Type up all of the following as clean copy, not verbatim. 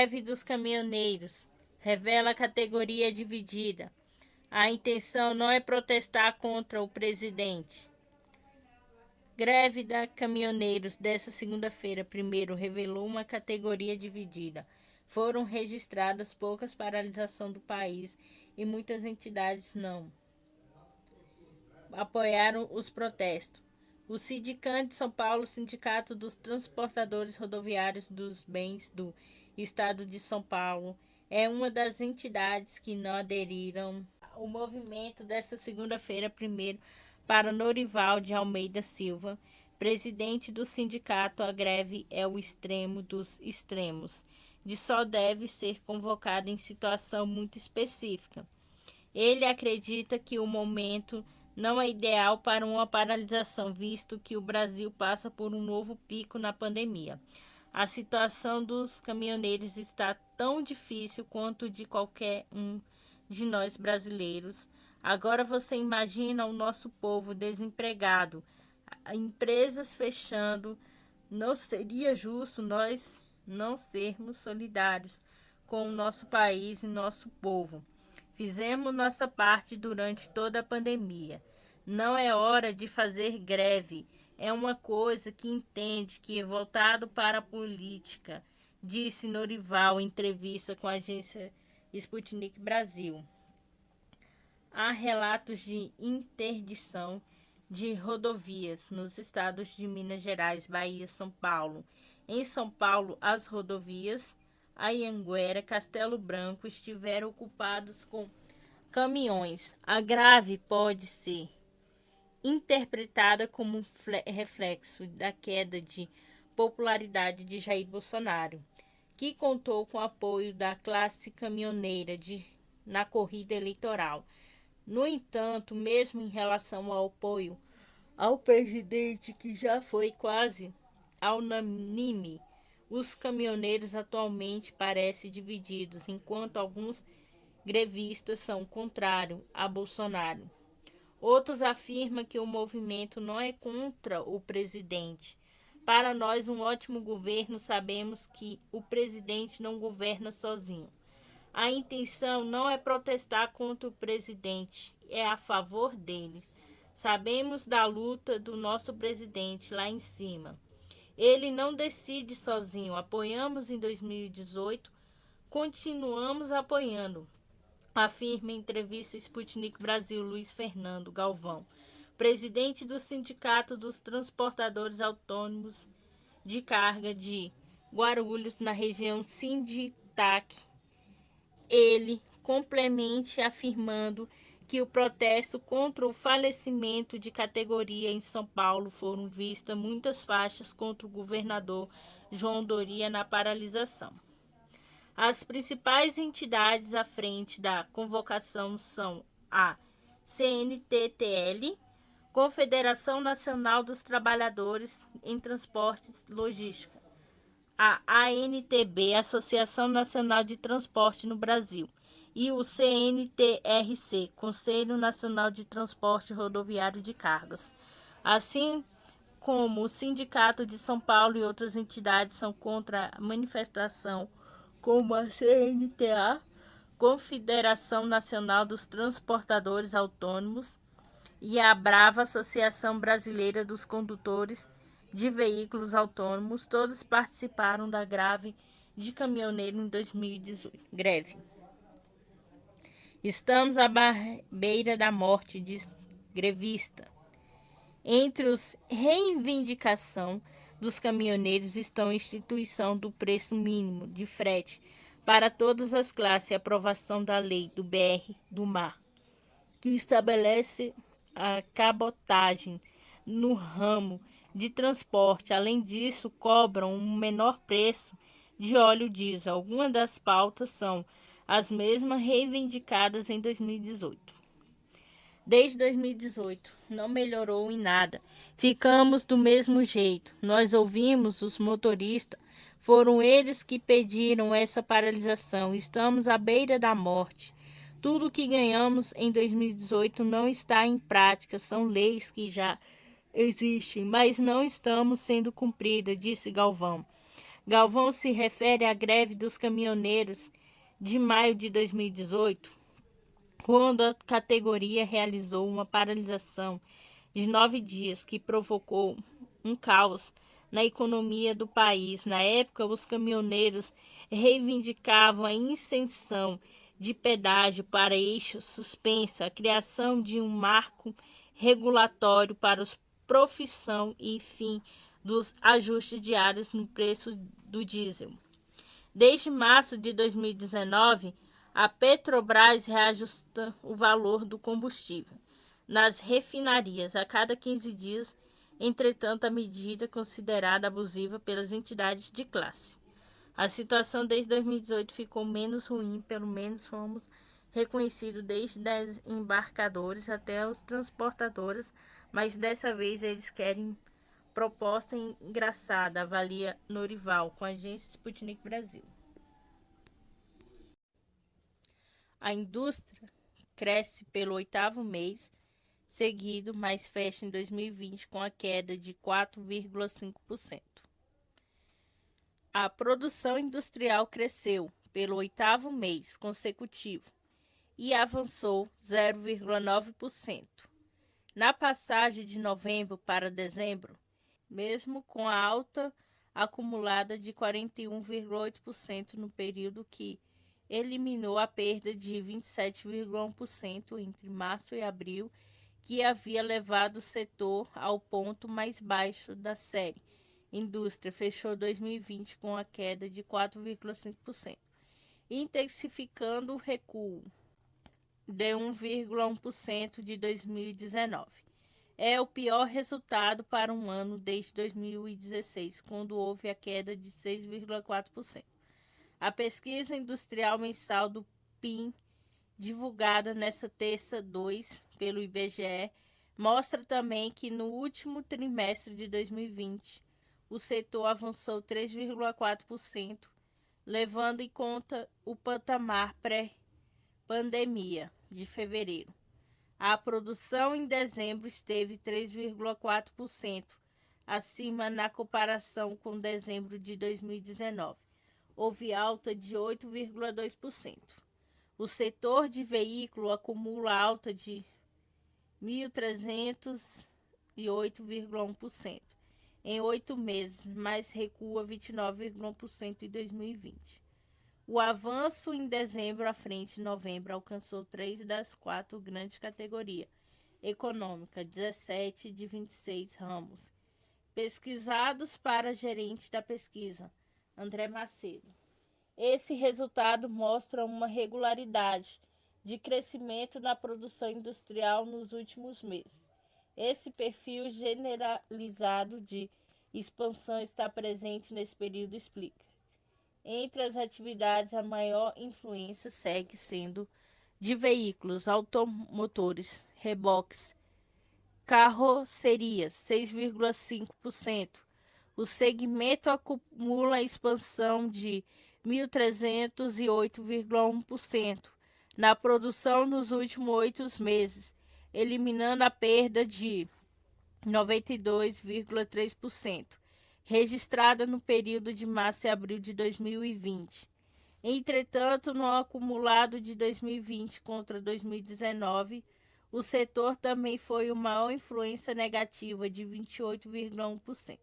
Greve dos caminhoneiros. Revela categoria dividida. A intenção não é protestar contra o presidente. Greve da caminhoneiros dessa segunda-feira, primeiro, revelou uma categoria dividida. Foram registradas poucas paralisações do país e muitas entidades não apoiaram os protestos. O Sindicante de São Paulo, Sindicato dos Transportadores Rodoviários dos Bens do Estado de São Paulo, é uma das entidades que não aderiram ao movimento desta segunda-feira, primeiro, para Norival de Almeida Silva, presidente do sindicato. A greve é o extremo dos extremos, de só deve ser convocada em situação muito específica. Ele acredita que o momento não é ideal para uma paralisação, visto que o Brasil passa por um novo pico na pandemia. A situação dos caminhoneiros está tão difícil quanto de qualquer um de nós brasileiros. Agora você imagina o nosso povo desempregado, empresas fechando. Não seria justo nós não sermos solidários com o nosso país e nosso povo. Fizemos nossa parte durante toda a pandemia. Não é hora de fazer greve. É uma coisa que entende que é voltado para a política, disse Norival em entrevista com a agência Sputnik Brasil. Há relatos de interdição de rodovias nos estados de Minas Gerais, Bahia e São Paulo. Em São Paulo, as rodovias Anhanguera, Castelo Branco estiveram ocupados com caminhões. A greve pode ser interpretada como um reflexo da queda de popularidade de Jair Bolsonaro, que contou com o apoio da classe caminhoneira na corrida eleitoral. No entanto, mesmo em relação ao apoio ao presidente, que já foi quase unânime, os caminhoneiros atualmente parecem divididos, enquanto alguns grevistas são contrários a Bolsonaro. Outros afirmam que o movimento não é contra o presidente. Para nós, um ótimo governo, sabemos que o presidente não governa sozinho. A intenção não é protestar contra o presidente, é a favor dele. Sabemos da luta do nosso presidente lá em cima. Ele não decide sozinho. Apoiamos em 2018, continuamos apoiando, afirma em entrevista Sputnik Brasil Luiz Fernando Galvão, presidente do Sindicato dos Transportadores Autônomos de Carga de Guarulhos, na região Sinditac. Ele complementa afirmando que o protesto contra o falecimento de categoria em São Paulo foram vistas muitas faixas contra o governador João Doria na paralisação. As principais entidades à frente da convocação são a CNTTL, Confederação Nacional dos Trabalhadores em Transportes Logística, a ANTB, Associação Nacional de Transporte no Brasil, e o CNTRC, Conselho Nacional de Transporte Rodoviário de Cargas. Assim como o Sindicato de São Paulo e outras entidades são contra a manifestação, como a CNTA, Confederação Nacional dos Transportadores Autônomos, e a Brava, Associação Brasileira dos Condutores de Veículos Autônomos. Todos participaram da greve de caminhoneiro em 2018. Greve. Estamos à beira da morte, diz grevista. Entre os reivindicação dos caminhoneiros estão a instituição do preço mínimo de frete para todas as classes e a aprovação da lei do BR do Mar, que estabelece a cabotagem no ramo de transporte. Além disso, cobram um menor preço de óleo diesel. Algumas das pautas são as mesmas reivindicadas em 2018. Desde 2018, não melhorou em nada. Ficamos do mesmo jeito. Nós ouvimos os motoristas. Foram eles que pediram essa paralisação. Estamos à beira da morte. Tudo que ganhamos em 2018 não está em prática. São leis que já existem, mas não estamos sendo cumpridas, disse Galvão. Galvão se refere à greve dos caminhoneiros de maio de 2018, quando a categoria realizou uma paralisação de 9 dias que provocou um caos na economia do país. Na época, os caminhoneiros reivindicavam a isenção de pedágio para eixo suspenso, a criação de um marco regulatório para a profissão e fim dos ajustes diários no preço do diesel. Desde março de 2019, a Petrobras reajusta o valor do combustível nas refinarias a cada 15 dias. Entretanto, a medida é considerada abusiva pelas entidades de classe. A situação desde 2018 ficou menos ruim, pelo menos fomos reconhecidos desde os embarcadores até os transportadores, mas dessa vez eles querem proposta engraçada, avalia Norival, com a agência Sputnik Brasil. A indústria cresce pelo 8º mês seguido, mas fecha em 2020 com a queda de 4,5%. A produção industrial cresceu pelo 8º mês consecutivo e avançou 0,9%. Na passagem de novembro para dezembro, mesmo com a alta acumulada de 41,8% no período que eliminou a perda de 27,1% entre março e abril, que havia levado o setor ao ponto mais baixo da série. Indústria fechou 2020 com a queda de 4,5%, intensificando o recuo de 1,1% de 2019. É o pior resultado para um ano desde 2016, quando houve a queda de 6,4%. A pesquisa industrial mensal do PIM, divulgada nesta terça-2 pelo IBGE, mostra também que no último trimestre de 2020, o setor avançou 3,4%, levando em conta o patamar pré-pandemia de fevereiro. A produção em dezembro esteve 3,4% acima na comparação com dezembro de 2019. Houve alta de 8,2%. O setor de veículo acumula alta de 1.308,1% em 8 meses, mas recua 29,1% em 2020. O avanço em dezembro à frente de novembro alcançou 3 das 4 grandes categorias econômicas, 17 de 26 ramos. Pesquisados para gerente da pesquisa, André Macedo. Esse resultado mostra uma regularidade de crescimento na produção industrial nos últimos meses. Esse perfil generalizado de expansão está presente nesse período, explica. Entre as atividades, a maior influência segue sendo de veículos automotores, reboques, carrocerias, 6,5%. O segmento acumula expansão de 1.308,1% na produção nos últimos 8 meses, eliminando a perda de 92,3%. registrada no período de março e abril de 2020. Entretanto, no acumulado de 2020 contra 2019, o setor também foi uma maior influência negativa de 28,1%.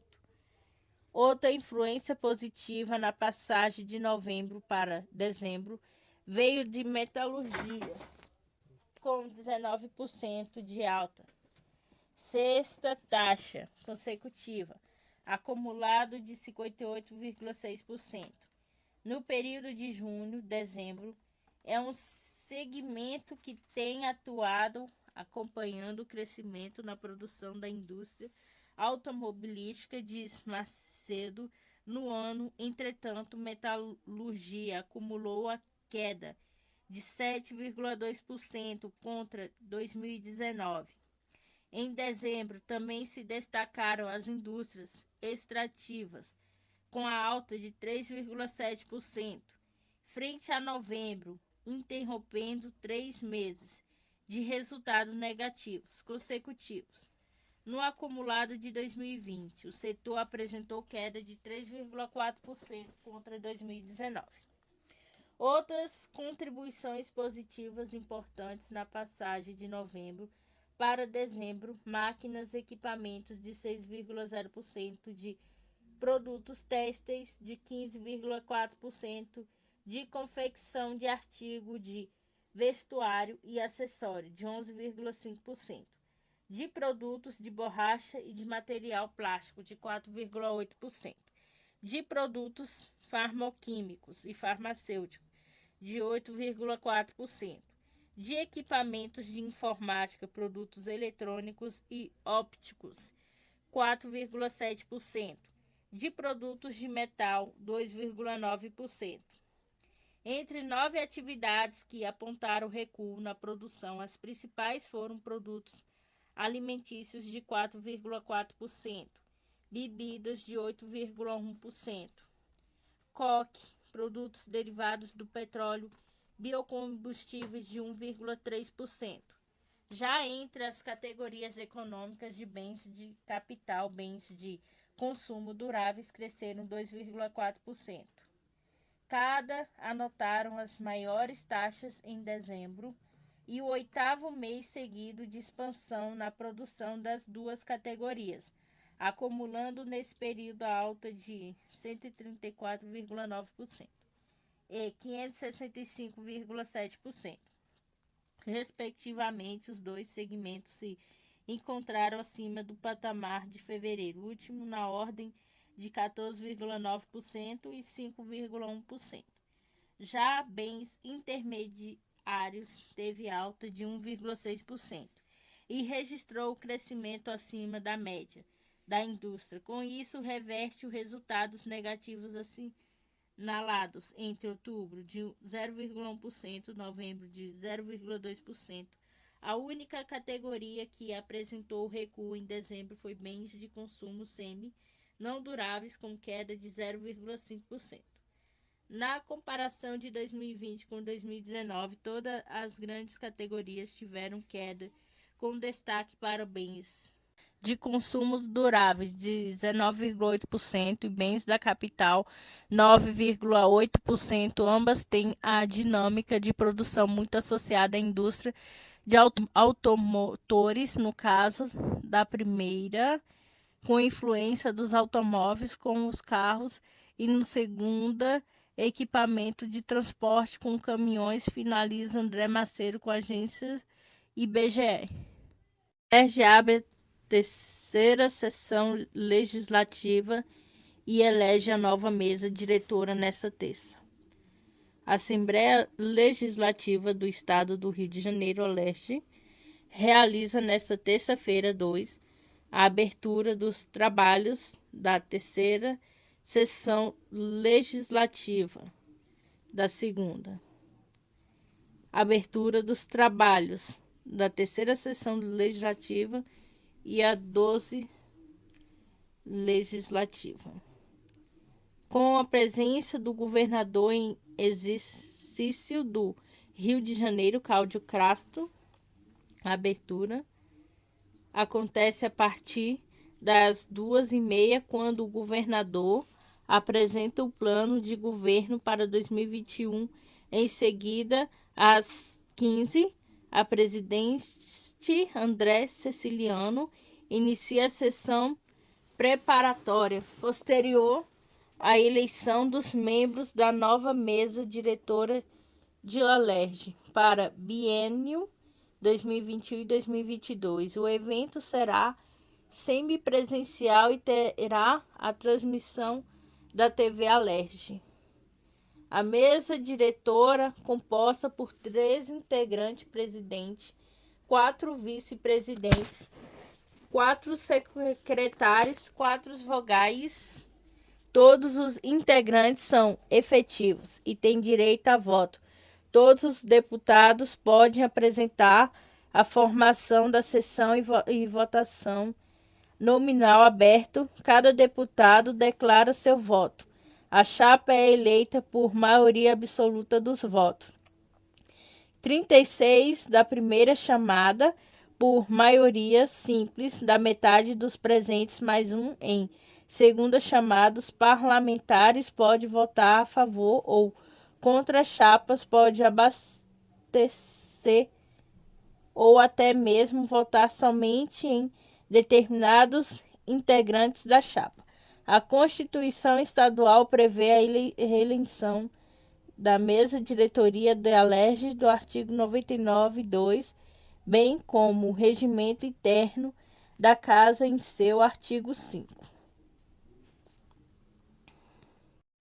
Outra influência positiva na passagem de novembro para dezembro veio de metalurgia, com 19% de alta. Sexta taxa consecutiva, acumulado de 58,6%. No período de junho-dezembro, é um segmento que tem atuado acompanhando o crescimento na produção da indústria automobilística, diz Macedo. No ano, entretanto, metalurgia acumulou a queda de 7,2% contra 2019. Em dezembro, também se destacaram as indústrias extrativas, com a alta de 3,7%, frente a novembro, interrompendo 3 meses de resultados negativos consecutivos. No acumulado de 2020, o setor apresentou queda de 3,4% contra 2019. Outras contribuições positivas importantes na passagem de novembro para dezembro: máquinas e equipamentos de 6,0%, de produtos têxteis de 15,4%, de confecção de artigo de vestuário e acessório de 11,5%, de produtos de borracha e de material plástico de 4,8%, de produtos farmoquímicos e farmacêuticos de 8,4%, de equipamentos de informática, produtos eletrônicos e ópticos 4,7%, de produtos de metal 2,9%. Entre 9 atividades que apontaram recuo na produção, as principais foram produtos alimentícios de 4,4%, bebidas de 8,1%, coque, produtos derivados do petróleo, biocombustíveis de 1,3%. Já entre as categorias econômicas de bens de capital, bens de consumo duráveis cresceram 2,4%. Cada anotaram as maiores taxas em dezembro e o 8º mês seguido de expansão na produção das duas categorias, acumulando nesse período a alta de 134,9% e 565,7%. Respectivamente, os dois segmentos se encontraram acima do patamar de fevereiro, último na ordem de 14,9% e 5,1%. Já bens intermediários teve alta de 1,6% e registrou crescimento acima da média da indústria. Com isso, reverte os resultados negativos assinalados entre outubro de 0,1% e novembro de 0,2%. A única categoria que apresentou recuo em dezembro foi bens de consumo não duráveis, com queda de 0,5%. Na comparação de 2020 com 2019, todas as grandes categorias tiveram queda, com destaque para bens de consumo duráveis de 19,8% e bens da capital 9,8%. Ambas têm a dinâmica de produção muito associada à indústria de automotores, no caso da primeira, com influência dos automóveis com os carros, e no segunda, equipamento de transporte com caminhões. Finaliza André Macedo com agências IBGE. LERJ abre a terceira sessão legislativa e elege a nova mesa diretora nesta terça. A Assembleia Legislativa do Estado do Rio de Janeiro, LERJ, realiza nesta terça-feira, 2, a abertura dos trabalhos da terceira sessão legislativa da segunda. Abertura dos trabalhos da terceira sessão legislativa e a 12 legislativa. Com a presença do governador em exercício do Rio de Janeiro, Cláudio Castro, a abertura acontece a partir das 2h30, quando o governador apresenta o plano de governo para 2021. Em seguida, às 15h, a presidente André Ceciliano inicia a sessão preparatória, posterior à eleição dos membros da nova mesa diretora de LERJ para biênio 2021 e 2022. O evento será semipresencial e terá a transmissão da TV LERJ. A mesa diretora, composta por 3 integrantes: presidente, 4 vice-presidentes, 4 secretários, 4 vogais. Todos os integrantes são efetivos e têm direito a voto. Todos os deputados podem apresentar a formação da sessão e votação nominal aberto. Cada deputado declara seu voto. A chapa é eleita por maioria absoluta dos votos. 36 da primeira chamada. por maioria simples da metade dos presentes mais um em segunda chamada, os parlamentares podem votar a favor ou contra chapas, pode abastecer ou até mesmo votar somente em determinados integrantes da chapa. A Constituição Estadual prevê a reeleição da mesa diretoria da Alerj do artigo 99(2), bem como o regimento interno da Casa em seu artigo 5.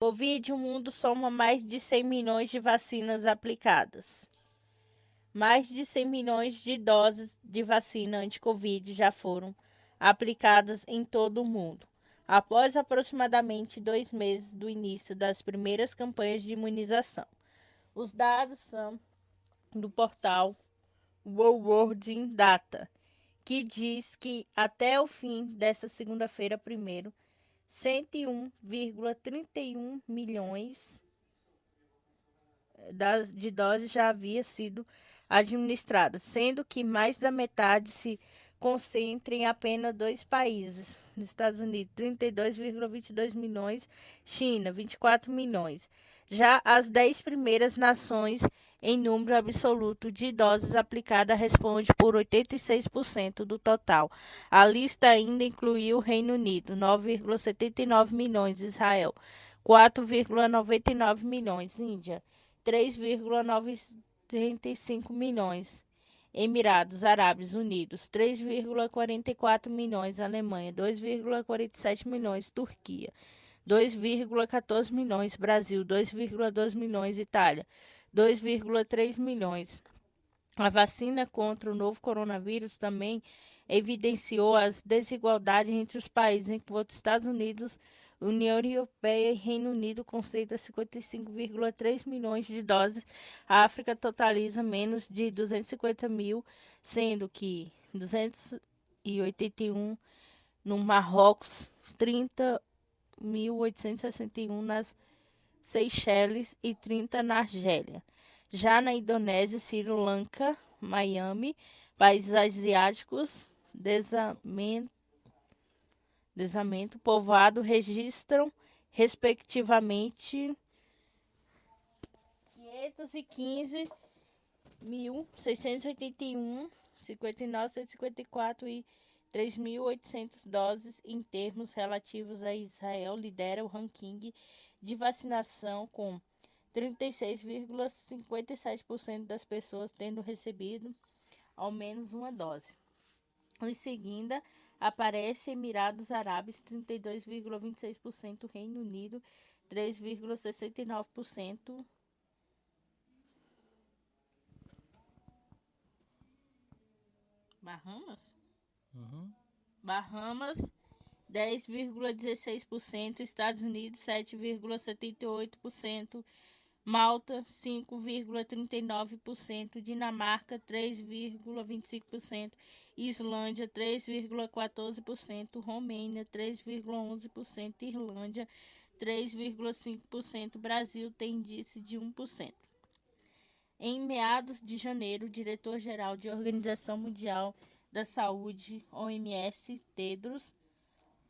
Covid, o mundo soma mais de 100 milhões de vacinas aplicadas. Mais de 100 milhões de doses de vacina anti-Covid já foram aplicadas em todo o mundo, após aproximadamente 2 meses do início das primeiras campanhas de imunização. Os dados são do portal World Data, que diz que até o fim dessa segunda-feira, 101,31 milhões de doses já havia sido administrada, sendo que mais da metade se concentra em apenas 2 países. Nos Estados Unidos, 32,22 milhões, China, 24 milhões. Já as 10 primeiras nações em número absoluto de doses aplicadas responde por 86% do total. A lista ainda incluiu o Reino Unido, 9,79 milhões, Israel, 4,99 milhões, Índia, 3,95 milhões, Emirados Árabes Unidos, 3,44 milhões, Alemanha, 2,47 milhões, Turquia, 2,14 milhões, Brasil, 2,2 milhões, Itália, 2,3 milhões. A vacina contra o novo coronavírus também evidenciou as desigualdades entre os países, enquanto Estados Unidos, União Europeia e Reino Unido concentram 55,3 milhões de doses. A África totaliza menos de 250 mil, sendo que 281 no Marrocos, 30.861 nas Seychelles e 30 na Argélia. Já na Indonésia, Sri Lanka, Miami, países asiáticos, desamento povoado registram, respectivamente, 515.681, 59.154 e 3.800 doses. Em termos relativos a Israel, lidera o ranking de vacinação com 36,57% das pessoas tendo recebido ao menos uma dose. Em seguida, aparece Emirados Árabes, 32,26%, Reino Unido, 3,69%, Bahamas, 10,16%, Estados Unidos, 7,78%, Malta, 5,39%, Dinamarca, 3,25%, Islândia, 3,14%, Romênia, 3,11%, Irlândia, 3,5%, Brasil tem índice de 1%. Em meados de janeiro, o diretor-geral da Organização Mundial da Saúde, OMS, Tedros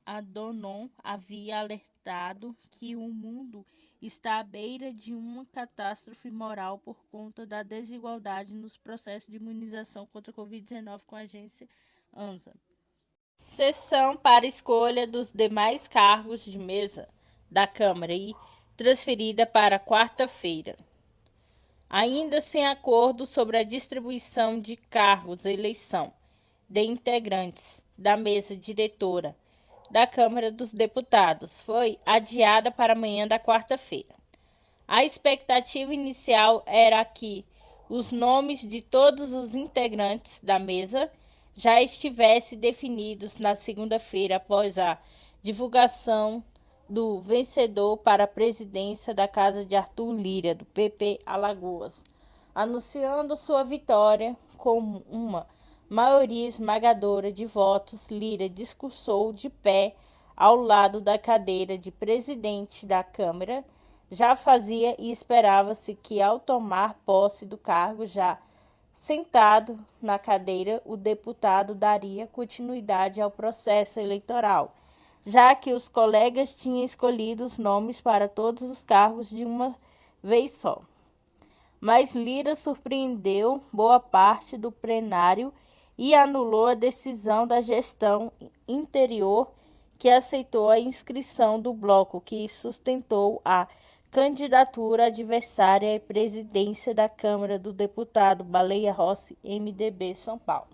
Adhanom, havia alertado que o mundo está à beira de uma catástrofe moral por conta da desigualdade nos processos de imunização contra a Covid-19 com a agência ANSA. Sessão para escolha dos demais cargos de mesa da Câmara e transferida para quarta-feira. Ainda sem acordo sobre a distribuição de cargos e eleição de integrantes da mesa diretora da Câmara dos Deputados foi adiada para amanhã da quarta-feira. A expectativa inicial era que os nomes de todos os integrantes da mesa já estivessem definidos na segunda-feira após a divulgação do vencedor para a presidência da Casa de Arthur Lira, do PP Alagoas, anunciando sua vitória com uma maioria esmagadora de votos. Lira discursou de pé ao lado da cadeira de presidente da Câmara. Já fazia e esperava-se que, ao tomar posse do cargo, já Sentado na cadeira, o deputado daria continuidade ao processo eleitoral, já que os colegas tinham escolhido os nomes para todos os cargos de uma vez só. Mas Lira surpreendeu boa parte do plenário e anulou a decisão da gestão interior que aceitou a inscrição do bloco que sustentou a candidatura adversária à presidência da Câmara do deputado Baleia Rossi, MDB São Paulo.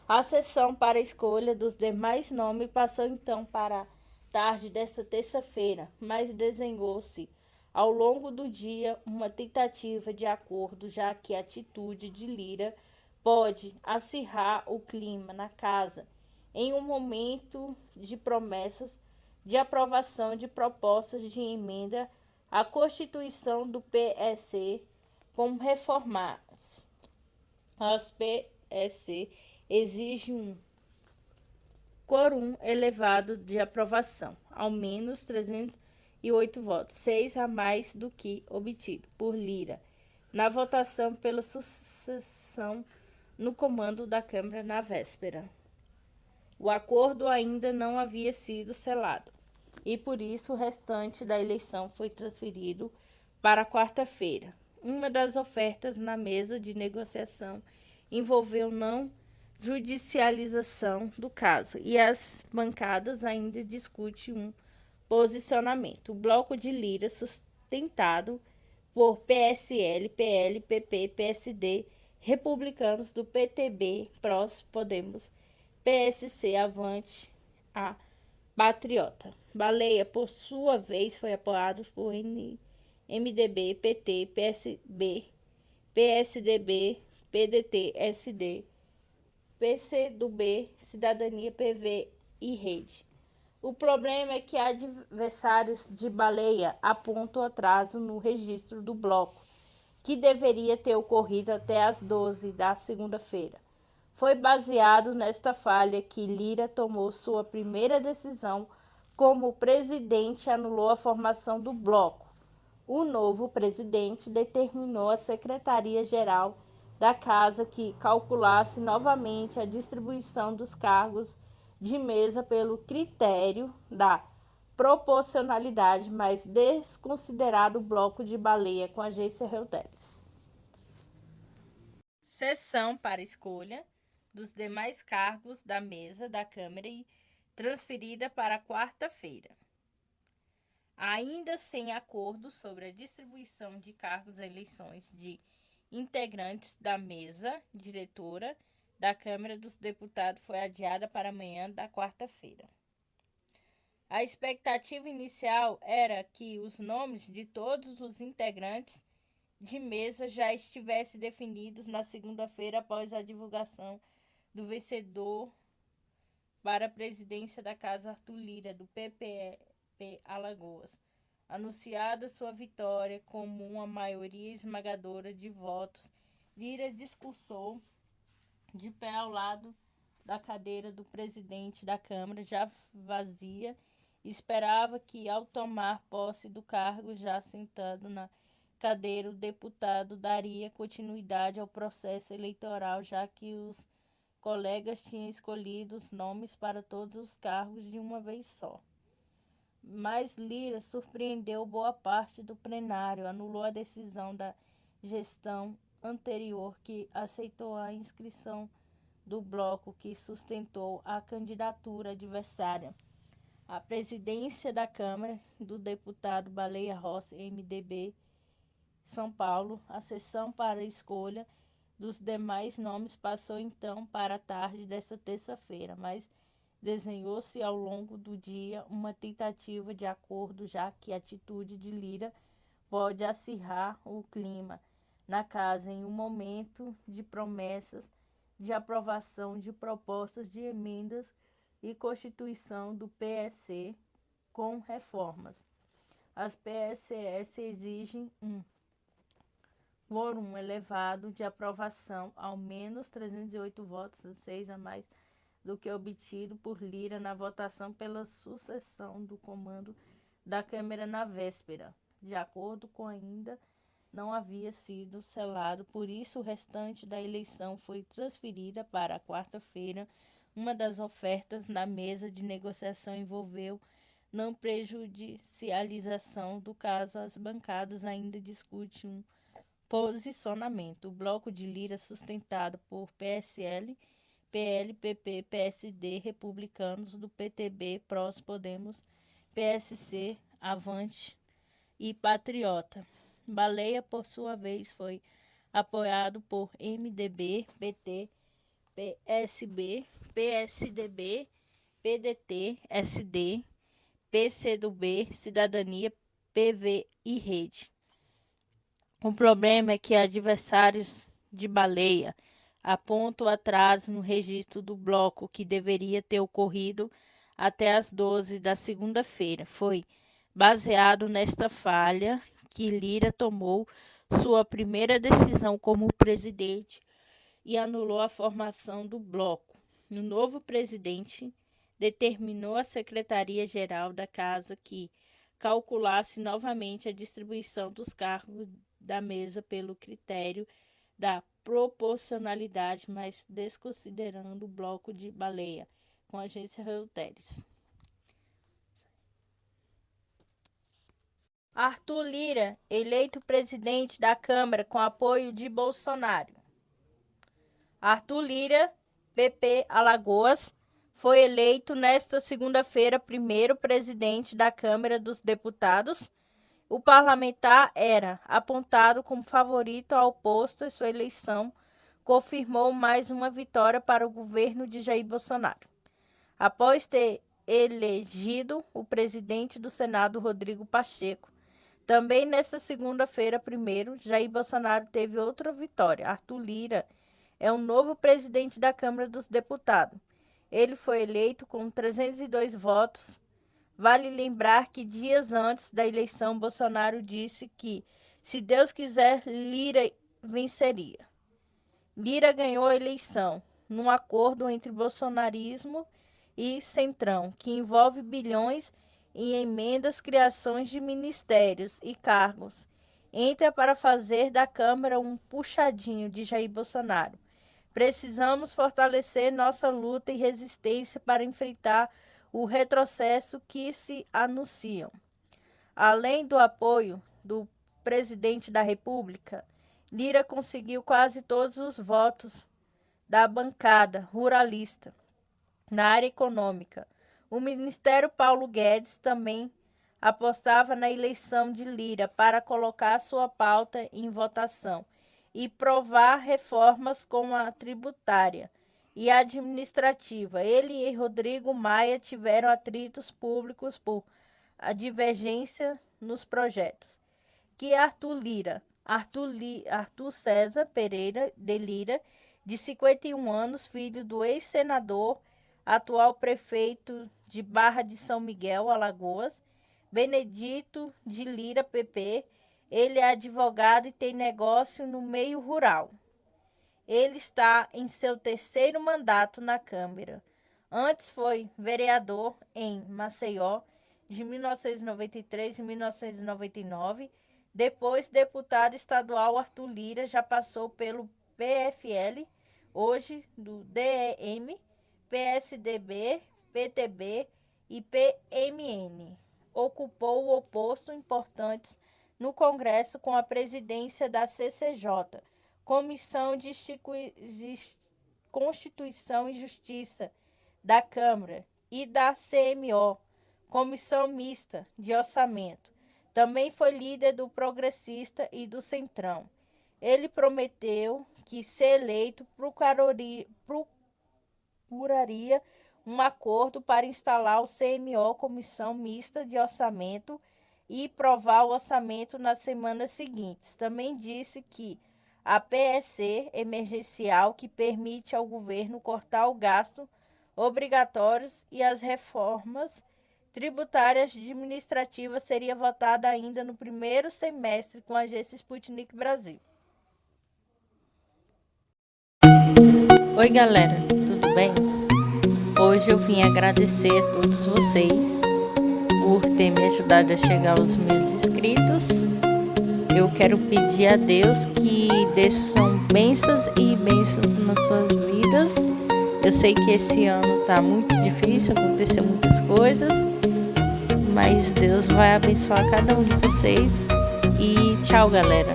A sessão para a escolha dos demais nomes passou então para a tarde desta terça-feira, mas desenhou-se ao longo do dia uma tentativa de acordo, já que a atitude de Lira pode acirrar o clima na casa em um momento de promessas de aprovação de propostas de emenda à Constituição do PSC como reformadas. As PSC exigem um quórum elevado de aprovação, ao menos 308 votos, 6 a mais do que obtido por Lira na votação pela sucessão no comando da Câmara na véspera. O acordo ainda não havia sido selado e por isso o restante da eleição foi transferido para quarta-feira. Uma das ofertas na mesa de negociação envolveu não judicialização do caso e as bancadas ainda discutem um posicionamento. O bloco de Lira, sustentado por PSL, PL, PP, PSD, republicanos do PTB, PROS, Podemos, PSC, Avante, a Patriota. Baleia, por sua vez, foi apoiado por MDB, PT, PSB, PSDB, PDT, SD, PCdoB, Cidadania, PV e Rede. O problema é que adversários de Baleia apontam atraso no registro do bloco, que deveria ter ocorrido até às 12 da segunda-feira. Foi baseado nesta falha que Lira tomou sua primeira decisão como presidente e anulou a formação do bloco. O novo presidente determinou à Secretaria-Geral da Casa que calculasse novamente a distribuição dos cargos de mesa pelo critério da proporcionalidade, mas desconsiderado o bloco de Baleia com a agência Reuters. Sessão para escolha dos demais cargos da mesa da Câmara e transferida para quarta-feira. Ainda sem acordo sobre a distribuição de cargos e eleições de integrantes da mesa diretora da Câmara dos Deputados foi adiada para amanhã da quarta-feira. A expectativa inicial era que os nomes de todos os integrantes de mesa já estivessem definidos na segunda-feira após a divulgação do vencedor para a presidência da Casa, Arthur Lira, do PPP Alagoas, anunciada sua vitória como uma maioria esmagadora de votos. Lira discursou de pé ao lado da cadeira do presidente da Câmara, já vazia, e esperava que, ao tomar posse do cargo, já sentado na cadeira, o deputado daria continuidade ao processo eleitoral, já que os colegas tinham escolhido os nomes para todos os cargos de uma vez só. Mas Lira surpreendeu boa parte do plenário, anulou a decisão da gestão anterior que aceitou a inscrição do bloco que sustentou a candidatura adversária à presidência da Câmara do deputado Baleia Rossi, MDB São Paulo. A sessão para a escolha dos demais nomes passou então para a tarde desta terça-feira, mas desenhou-se ao longo do dia uma tentativa de acordo, já que a atitude de Lira pode acirrar o clima na casa em um momento de promessas de aprovação de propostas de emendas e constituição do PSC com reformas. As PSS exigem um quórum elevado de aprovação, ao menos 308 votos, 6 a mais do que obtido por Lira na votação pela sucessão do comando da Câmara na véspera, de acordo com ainda não havia sido selado, por isso o restante da eleição foi transferida para a quarta-feira. Uma das ofertas na mesa de negociação envolveu não prejudicialização do caso. As bancadas ainda discutem um posicionamento. O bloco de Lira, sustentado por PSL, PL, PP, PSD, republicanos do PTB, PROS, Podemos, PSC, Avante e Patriota. Baleia, por sua vez, foi apoiado por MDB, PT, PSB, PSDB, PDT, SD, PCdoB, Cidadania, PV e Rede. O problema é que adversários de Baleia apontam atraso no registro do bloco, que deveria ter ocorrido até às 12 da segunda-feira. Foi baseado nesta falha que Lira tomou sua primeira decisão como presidente e anulou a formação do bloco. O novo presidente determinou à Secretaria-Geral da Casa que calculasse novamente a distribuição dos cargos da mesa pelo critério da proporcionalidade, mas desconsiderando o bloco de Baleia, com a agência Reuters. Arthur Lira, eleito presidente da Câmara com apoio de Bolsonaro. Arthur Lira, PP Alagoas, foi eleito nesta segunda-feira primeiro presidente da Câmara dos Deputados. O parlamentar era apontado como favorito ao posto e sua eleição confirmou mais uma vitória para o governo de Jair Bolsonaro. Após ter elegido o presidente do Senado, Rodrigo Pacheco, também nesta segunda-feira, primeiro, Jair Bolsonaro teve outra vitória. Arthur Lira é o novo presidente da Câmara dos Deputados. Ele foi eleito com 302 votos. Vale lembrar que dias antes da eleição, Bolsonaro disse que, se Deus quiser, Lira venceria. Lira ganhou a eleição num acordo entre bolsonarismo e Centrão, que envolve bilhões em emendas, criações de ministérios e cargos. Entra para fazer da Câmara um puxadinho de Jair Bolsonaro. Precisamos fortalecer nossa luta e resistência para enfrentar o retrocesso que se anunciam. Além do apoio do presidente da República, Lira conseguiu quase todos os votos da bancada ruralista na área econômica. O ministério Paulo Guedes também apostava na eleição de Lira para colocar sua pauta em votação e provar reformas como a tributária e administrativa. Ele e Rodrigo Maia tiveram atritos públicos por a divergência nos projetos. Que Arthur César Pereira de Lira, de 51 anos, filho do ex-senador, atual prefeito de Barra de São Miguel, Alagoas, Benedito de Lira, PP. Ele é advogado e tem negócio no meio rural. Ele está em seu terceiro mandato na Câmara. Antes foi vereador em Maceió, de 1993 e 1999. Depois, deputado estadual. Arthur Lira já passou pelo PFL, hoje do DEM, PSDB, PTB e PMN. Ocupou o posto importantes no Congresso com a presidência da CCJ, Comissão de Constituição e Justiça da Câmara, e da CMO, Comissão Mista de Orçamento. Também foi líder do Progressista e do Centrão. Ele prometeu que, se eleito, procuraria um acordo para instalar o CMO, Comissão Mista de Orçamento, e provar o orçamento nas semanas seguintes. Também disse que a PEC emergencial, que permite ao governo cortar o gasto obrigatórios e as reformas tributárias e administrativas, seria votada ainda no primeiro semestre com a agência Sputnik Brasil. Oi galera, tudo bem? Hoje eu vim agradecer a todos vocês por ter me ajudado a chegar aos meus inscritos. eu quero pedir a Deus que desçam bênçãos e bênçãos nas suas vidas. Eu sei que esse ano tá muito difícil, aconteceu muitas coisas, mas Deus vai abençoar cada um de vocês. E tchau, galera.